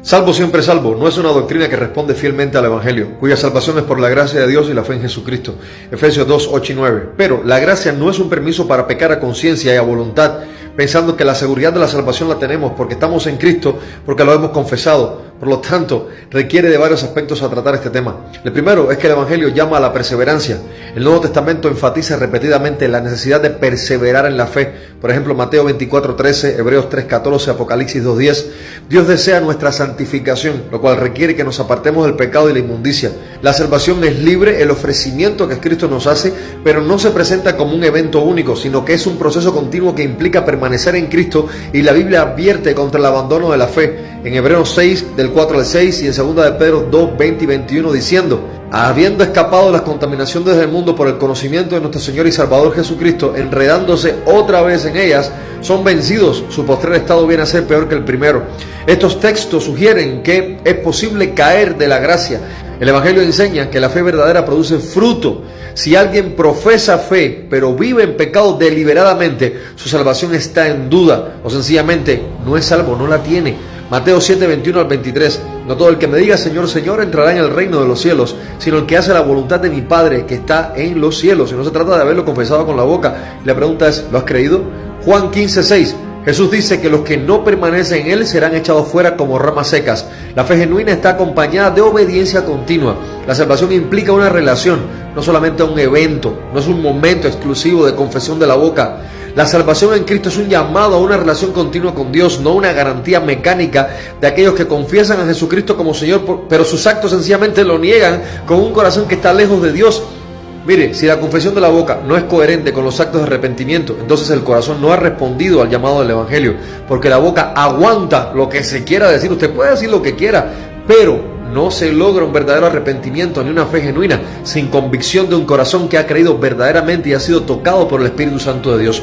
Salvo siempre salvo no es una doctrina que responde fielmente al Evangelio, cuya salvación es por la gracia de Dios y la fe en Jesucristo. Efesios 2, 8 y 9. Pero la gracia no es un permiso para pecar a conciencia y a voluntad, pensando que la seguridad de la salvación la tenemos porque estamos en Cristo, porque lo hemos confesado. Por lo tanto, requiere de varios aspectos a tratar este tema. El primero es que el Evangelio llama a la perseverancia. El Nuevo Testamento enfatiza repetidamente la necesidad de perseverar en la fe. Por ejemplo, Mateo 24:13, Hebreos 3:14, Apocalipsis 2:10. Dios desea nuestra santificación, lo cual requiere que nos apartemos del pecado y la inmundicia. La salvación es libre, el ofrecimiento que Cristo nos hace, pero no se presenta como un evento único, sino que es un proceso continuo que implica permanecer en Cristo, y la Biblia advierte contra el abandono de la fe. En Hebreos 6, del 4 al 6, y en 2 de Pedro 2, 20 y 21, diciendo: habiendo escapado de las contaminaciones del mundo por el conocimiento de nuestro Señor y Salvador Jesucristo, enredándose otra vez en ellas, son vencidos. Su postrer estado viene a ser peor que el primero. Estos textos sugieren que es posible caer de la gracia. El Evangelio enseña que la fe verdadera produce fruto. Si alguien profesa fe, pero vive en pecado deliberadamente, su salvación está en duda, o sencillamente no es salvo, no la tiene. Mateo 7, 21 al 23. No todo el que me diga Señor, Señor entrará en el reino de los cielos, sino el que hace la voluntad de mi Padre que está en los cielos. Y no se trata de haberlo confesado con la boca. La pregunta es, ¿lo has creído? Juan 15, 6. Jesús dice que los que no permanecen en Él serán echados fuera como ramas secas. La fe genuina está acompañada de obediencia continua. La salvación implica una relación, no solamente un evento, no es un momento exclusivo de confesión de la boca. La salvación en Cristo es un llamado a una relación continua con Dios, no una garantía mecánica de aquellos que confiesan a Jesucristo como Señor, pero sus actos sencillamente lo niegan con un corazón que está lejos de Dios. Mire, si la confesión de la boca no es coherente con los actos de arrepentimiento, entonces el corazón no ha respondido al llamado del Evangelio, porque la boca aguanta lo que se quiera decir. Usted puede decir lo que quiera, pero no se logra un verdadero arrepentimiento ni una fe genuina sin convicción de un corazón que ha creído verdaderamente y ha sido tocado por el Espíritu Santo de Dios.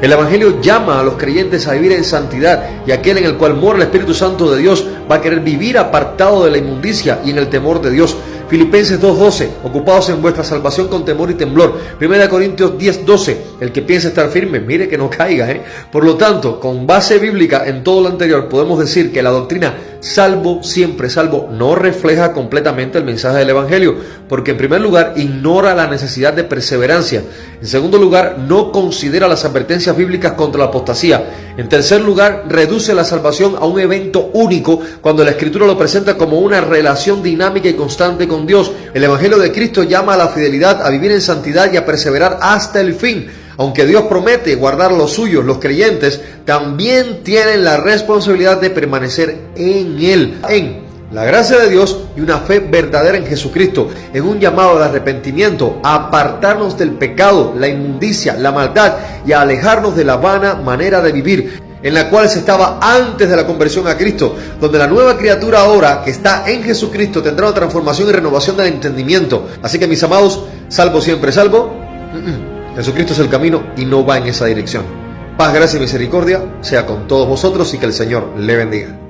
El Evangelio llama a los creyentes a vivir en santidad, y aquel en el cual mora el Espíritu Santo de Dios va a querer vivir apartado de la inmundicia y en el temor de Dios. Filipenses 2:12, ocupados en vuestra salvación con temor y temblor. 1 Corintios 10:12, el que piensa estar firme, mire que no caiga. Por lo tanto, con base bíblica en todo lo anterior, podemos decir que la doctrina salvo siempre salvo no refleja completamente el mensaje del Evangelio, porque en primer lugar ignora la necesidad de perseverancia. En segundo lugar, no considera las advertencias bíblicas contra la apostasía. En tercer lugar, reduce la salvación a un evento único cuando la Escritura lo presenta como una relación dinámica y constante con Dios. El Evangelio de Cristo llama a la fidelidad, a vivir en santidad y a perseverar hasta el fin. Aunque Dios promete guardar los suyos, los creyentes también tienen la responsabilidad de permanecer en Él, en la gracia de Dios y una fe verdadera en Jesucristo, en un llamado al arrepentimiento, a apartarnos del pecado, la inmundicia, la maldad y a alejarnos de la vana manera de vivir en la cual se estaba antes de la conversión a Cristo, donde la nueva criatura ahora que está en Jesucristo tendrá una transformación y renovación del entendimiento. Así que, mis amados, salvo siempre salvo, Jesucristo es el camino y no va en esa dirección. Paz, gracia y misericordia sea con todos vosotros y que el Señor le bendiga.